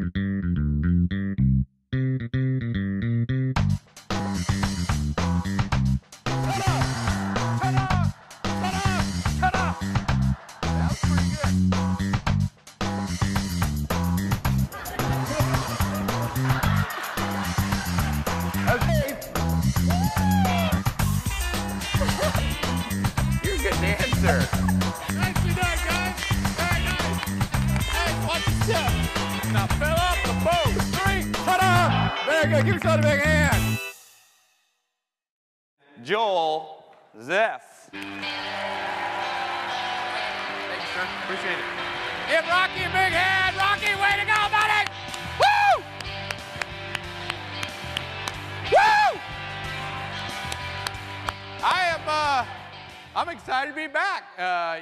You're a good dancer. Nicely done, guys. Very nice. Hey, watch your step. Now fill up the boat. 3, ta-da! Very good. Give yourself a big hand. Joel Zeff. Thank you, sir. Appreciate it. Give Rocky a big hand. Rocky, way to go, buddy! Woo! Woo! I'm excited to be back.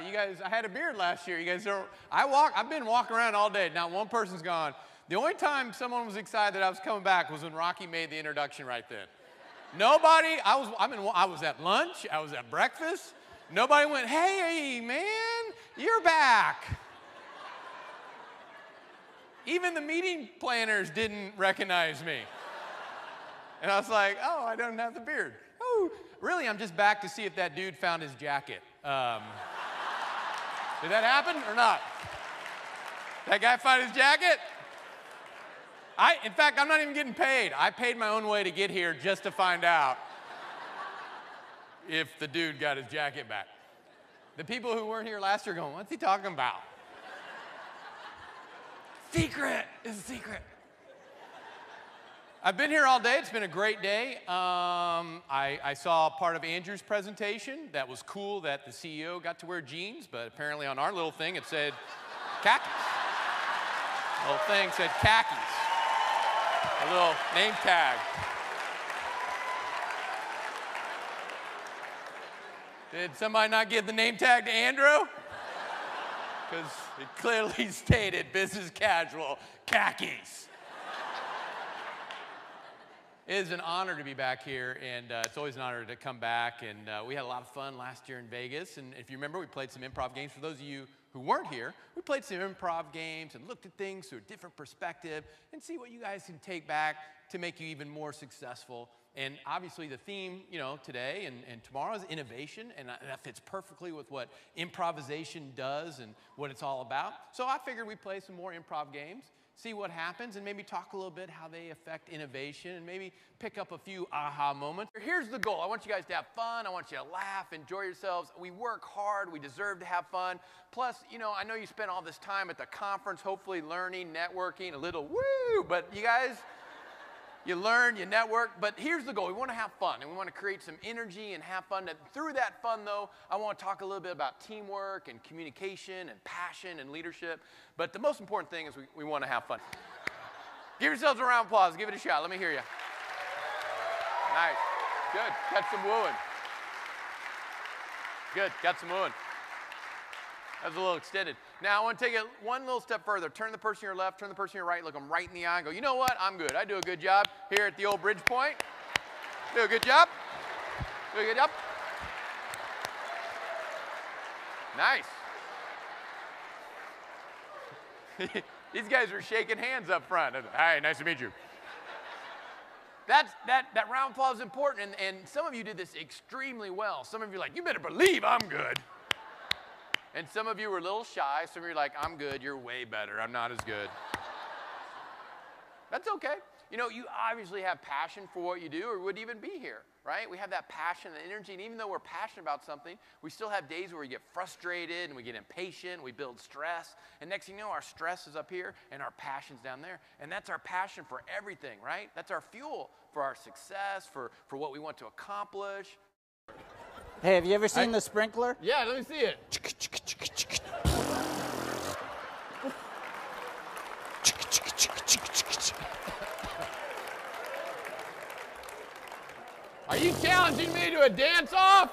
You guys, I had a beard last year. You guys are, I've been walking around all day. Not one person's gone. The only time someone was excited that I was coming back was when Rocky made the introduction right then. Nobody, I was at lunch, I was at breakfast. Nobody went, hey, man, you're back. Even the meeting planners didn't recognize me. And I was like, oh, I don't have the beard. Oh, really, I'm just back to see if that dude found his jacket. Did that happen or not? That guy find his jacket? In fact, I'm not even getting paid. I paid my own way to get here just to find out if the dude got his jacket back. The people who weren't here last year going, what's he talking about? Secret, it's a secret. I've been here all day. It's been a great day. I saw part of Andrew's presentation. That was cool that the CEO got to wear jeans, but apparently on our little thing it said khakis. The little thing said khakis. A little name tag. Did somebody not give the name tag to Andrew? Because it clearly stated business casual khakis. It is an honor to be back here, and it's always an honor to come back. And we had a lot of fun last year in Vegas. And if you remember, we played some improv games. For those of you who weren't here, we played some improv games and looked at things through a different perspective and see what you guys can take back to make you even more successful. And obviously the theme, you know, today and tomorrow is innovation, and that fits perfectly with what improvisation does and what it's all about. So I figured we'd play some more improv games, see what happens, and maybe talk a little bit how they affect innovation, and maybe pick up a few aha moments. Here's the goal. I want you guys to have fun. I want you to laugh, enjoy yourselves. We work hard. We deserve to have fun. Plus, you know, I know you spent all this time at the conference, hopefully learning, networking, a little woo, but you guys, you learn, you network, but here's the goal. We want to have fun, and we want to create some energy and have fun. And through that fun, though, I want to talk a little bit about teamwork and communication and passion and leadership. But the most important thing is we want to have fun. Give yourselves a round of applause. Give it a shot. Let me hear you. Nice. Good. Got some wooing. Good. Got some wooing. That was a little extended. Now, I want to take it one little step further. Turn the person to your left, turn the person to your right, look them right in the eye and go, you know what? I'm good. I do a good job here at the old Bridge Point. Do a good job. Do a good job. Nice. These guys are shaking hands up front. Hi, nice to meet you. That round of applause is important, and some of you did this extremely well. Some of you are like, you better believe I'm good. And some of you were a little shy. Some of you are like, I'm good. You're way better. I'm not as good. That's okay. You know, you obviously have passion for what you do or would even be here, right? We have that passion and energy. And even though we're passionate about something, we still have days where we get frustrated and we get impatient. We build stress. And next thing you know, our stress is up here and our passion's down there. And that's our passion for everything, right? That's our fuel for our success, for what we want to accomplish. Hey, have you ever seen the sprinkler? Yeah, let me see it. Are you challenging me to a dance-off?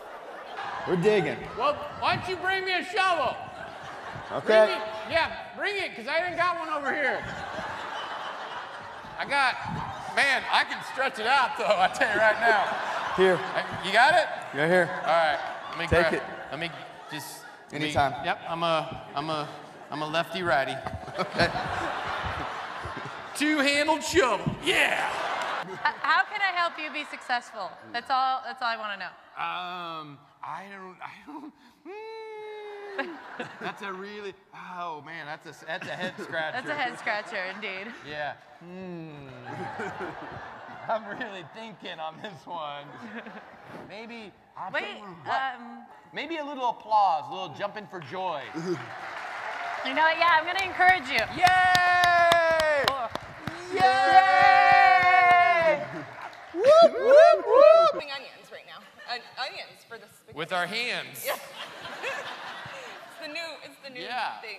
We're digging. Well, why don't you bring me a shovel? Okay. Bring it, because I didn't got one over here. Man, I can stretch it out, though, I tell you right now. Here. You got it? You're here. All right. Let me Take it. Let me just. Anytime. Yep. I'm a lefty righty. Okay. two-handled shovel. Yeah. How can I help you be successful? That's all I want to know. I don't. That's a really. Oh man, that's a head scratcher. That's a head scratcher, indeed. Yeah. I'm really thinking on this one. Maybe. Wait. Maybe a little applause, a little jumping for joy. You know what? Yeah, I'm gonna encourage you. Yay! Oh. Yay! Whoop, whoop, whoop! Onions right now. Onions for this. With our hands. Yeah. It's the new Yeah. thing.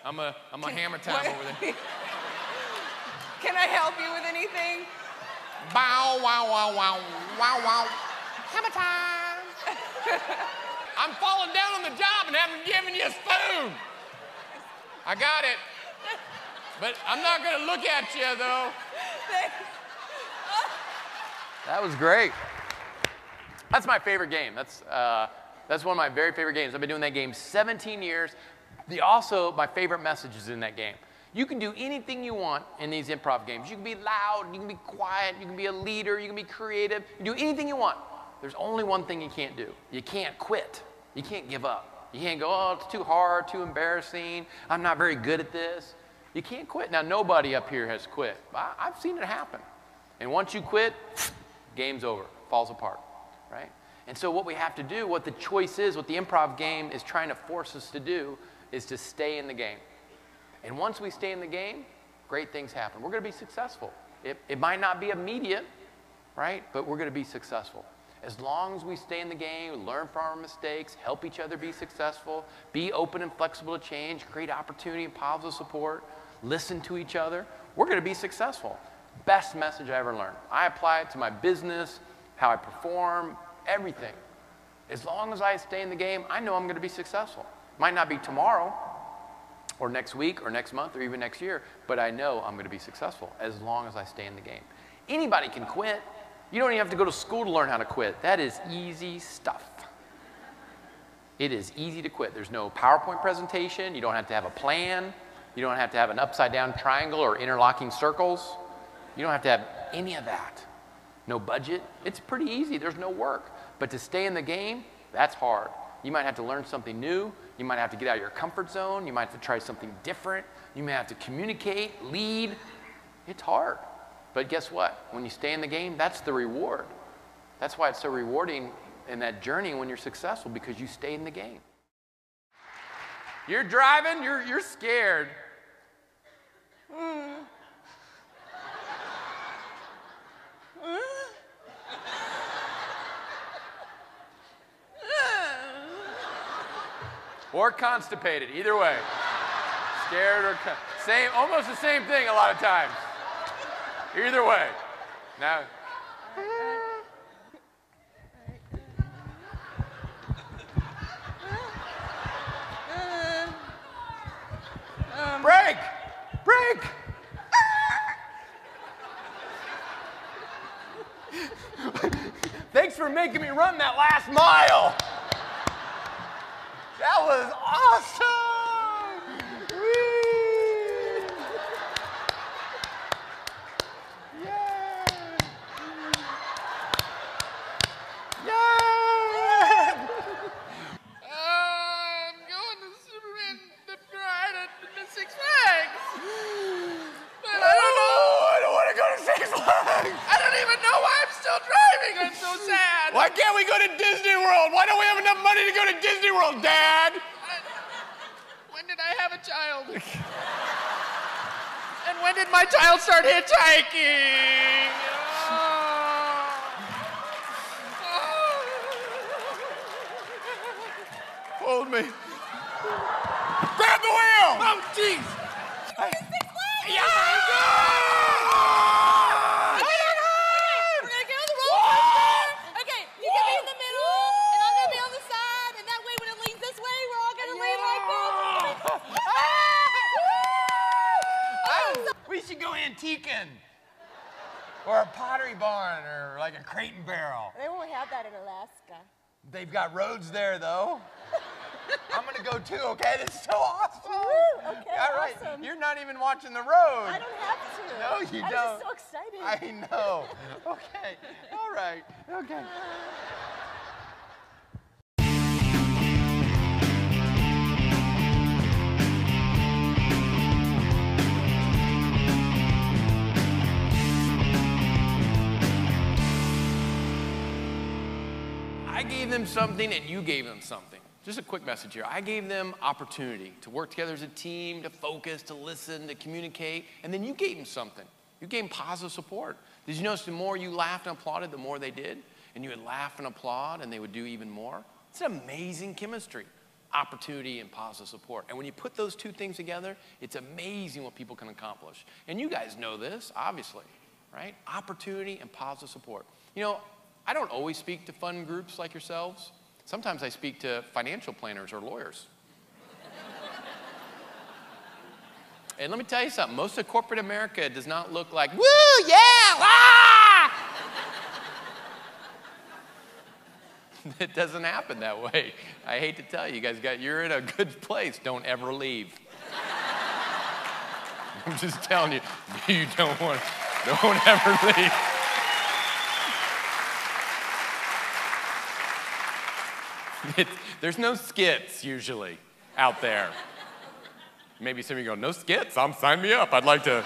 I'm a hammer time over there. Can I help you with anything? Bow, wow, wow, wow, wow, wow. Hammer time. I'm falling down on the job and haven't given you a spoon. I got it. But I'm not gonna look at you though. That was great. That's my favorite game. That's one of my very favorite games. I've been doing that game 17 years. Also, my favorite message is in that game. You can do anything you want in these improv games. You can be loud, you can be quiet, you can be a leader, you can be creative. You can do anything you want. There's only one thing you can't do. You can't quit. You can't give up. You can't go, oh, it's too hard, too embarrassing. I'm not very good at this. You can't quit. Now, nobody up here has quit. I've seen it happen. And once you quit, game's over, falls apart, right? And so what we have to do, what the choice is, what the improv game is trying to force us to do, is to stay in the game. And once we stay in the game, great things happen. We're going to be successful. It might not be immediate, right? But we're going to be successful. As long as we stay in the game, learn from our mistakes, help each other be successful, be open and flexible to change, create opportunity and positive support, listen to each other, we're going to be successful. Best message I ever learned. I apply it to my business, how I perform, everything. As long as I stay in the game, I know I'm going to be successful. Might not be tomorrow, or next week, or next month, or even next year, but I know I'm going to be successful as long as I stay in the game. Anybody can quit. You don't even have to go to school to learn how to quit. That is easy stuff. It is easy to quit. There's no PowerPoint presentation. You don't have to have a plan. You don't have to have an upside-down triangle or interlocking circles. You don't have to have any of that. No budget. It's pretty easy. There's no work. But to stay in the game, that's hard. You might have to learn something new. You might have to get out of your comfort zone. You might have to try something different. You may have to communicate, lead. It's hard. But guess what? When you stay in the game, that's the reward. That's why it's so rewarding in that journey when you're successful, because you stay in the game. You're driving, you're scared. Or constipated, either way. Scared or same, almost the same thing a lot of times. Either way. Now. Break! Break! Thanks for making me run that last mile. That was awesome! Whee! Yeah! Yeah! I'm going to the Six Flags. But I don't want to go to Six Flags. I don't even know why I'm still driving. I'm so sad. Why can't we go to Disney World? Why don't we have enough money to go to Disney World, Dad? When did I have a child? And when did my child start hitchhiking? Hold me. Grab the wheel! Oh, jeez! Yeah! We're gonna get on the roller coaster. Okay, you can be in the middle, and I'm gonna be on the side, and that way when it leans this way, we're all gonna lean like this. We should go antiquing. Or a pottery barn, or like a crate and barrel. They won't have that in Alaska. They've got roads there, though. I'm going to go too, okay? This is so awesome. Woo, okay, All right, awesome. you're not even watching the road. I don't have to. No, you I'm don't. just so excited. I know. Okay. All right. Okay. I gave them something and you gave them something. Just a quick message here. I gave them opportunity to work together as a team, to focus, to listen, to communicate, and then you gave them something. You gave them positive support. Did you notice the more you laughed and applauded, the more they did? And you would laugh and applaud, and they would do even more? It's an amazing chemistry, opportunity and positive support. And when you put those two things together, it's amazing what people can accomplish. And you guys know this, obviously, right? Opportunity and positive support. You know, I don't always speak to fun groups like yourselves. Sometimes I speak to financial planners or lawyers. And let me tell you something, most of corporate America does not look like, woo, yeah, ah! It doesn't happen that way. I hate to tell you, you guys you're in a good place. Don't ever leave. I'm just telling you, you don't ever leave. There's no skits usually out there. Maybe some of you go, no skits? Sign me up. I'd like to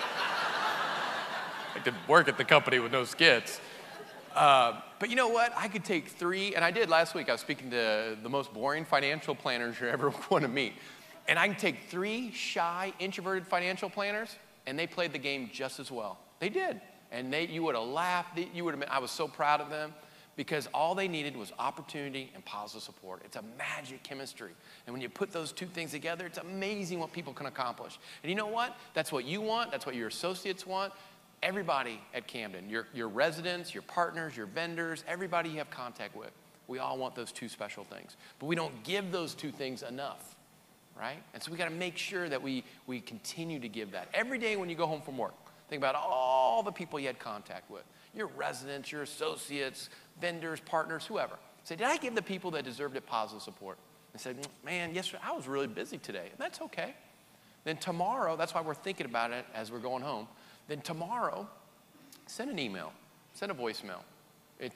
work at the company with no skits. But you know what? I could take 3, and I did last week. I was speaking to the most boring financial planners you ever want to meet. And I can take 3 shy, introverted financial planners, and they played the game just as well. They did. And you would have laughed. I was so proud of them. Because all they needed was opportunity and positive support. It's a magic chemistry. And when you put those two things together, it's amazing what people can accomplish. And you know what? That's what you want. That's what your associates want. Everybody at Camden, your residents, your partners, your vendors, everybody you have contact with, we all want those 2 special things. But we don't give those 2 things enough, right? And so we got to make sure that we continue to give that. Every day when you go home from work, think about all the people you had contact with. Your residents, your associates, vendors, partners, whoever. Say, did I give the people that deserved it positive support? They said, man, yesterday I was really busy today. And that's okay. Then tomorrow, that's why we're thinking about it as we're going home. Then tomorrow, send an email, send a voicemail.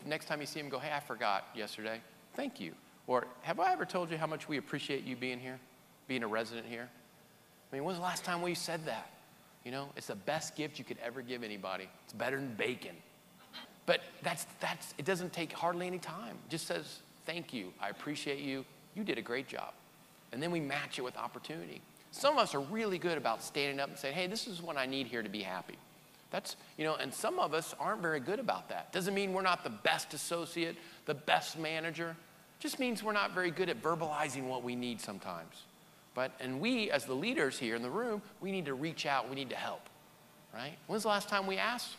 Next time you see them, go, hey, I forgot yesterday. Thank you. Or have I ever told you how much we appreciate you being here, being a resident here? I mean, when was the last time we said that? You know, it's the best gift you could ever give anybody. It's better than bacon. But it doesn't take hardly any time. It just says, thank you, I appreciate you, you did a great job. And then we match it with opportunity. Some of us are really good about standing up and saying, hey, this is what I need here to be happy. And some of us aren't very good about that. Doesn't mean we're not the best associate, the best manager. Just means we're not very good at verbalizing what we need sometimes. And we, as the leaders here in the room, we need to reach out, we need to help, right? When's the last time we asked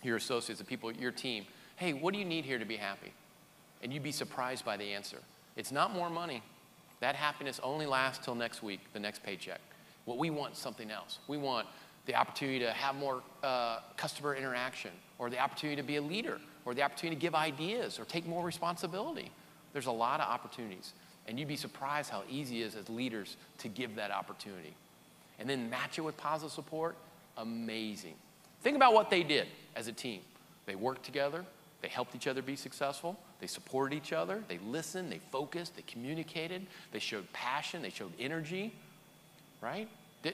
your associates, the people, your team, hey, what do you need here to be happy? And you'd be surprised by the answer. It's not more money. That happiness only lasts till next week, the next paycheck. What we want is something else. We want the opportunity to have more customer interaction, or the opportunity to be a leader, or the opportunity to give ideas, or take more responsibility. There's a lot of opportunities. And you'd be surprised how easy it is as leaders to give that opportunity. And then match it with positive support, amazing. Think about what they did as a team. They worked together, they helped each other be successful, they supported each other, they listened, they focused, they communicated, they showed passion, they showed energy, right?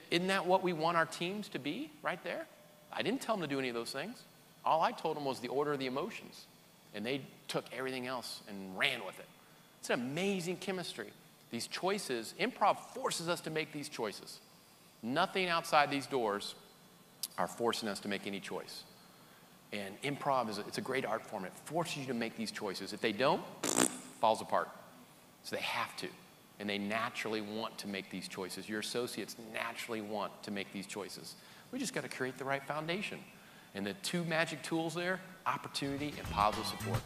Isn't that what we want our teams to be right there? I didn't tell them to do any of those things. All I told them was the order of the emotions. And they took everything else and ran with it. It's an amazing chemistry. These choices, improv forces us to make these choices. Nothing outside these doors are forcing us to make any choice. And improv it's a great art form. It forces you to make these choices. If they don't, falls apart. So they have to. And they naturally want to make these choices. Your associates naturally want to make these choices. We just got to create the right foundation. And the 2 magic tools there, opportunity and positive support.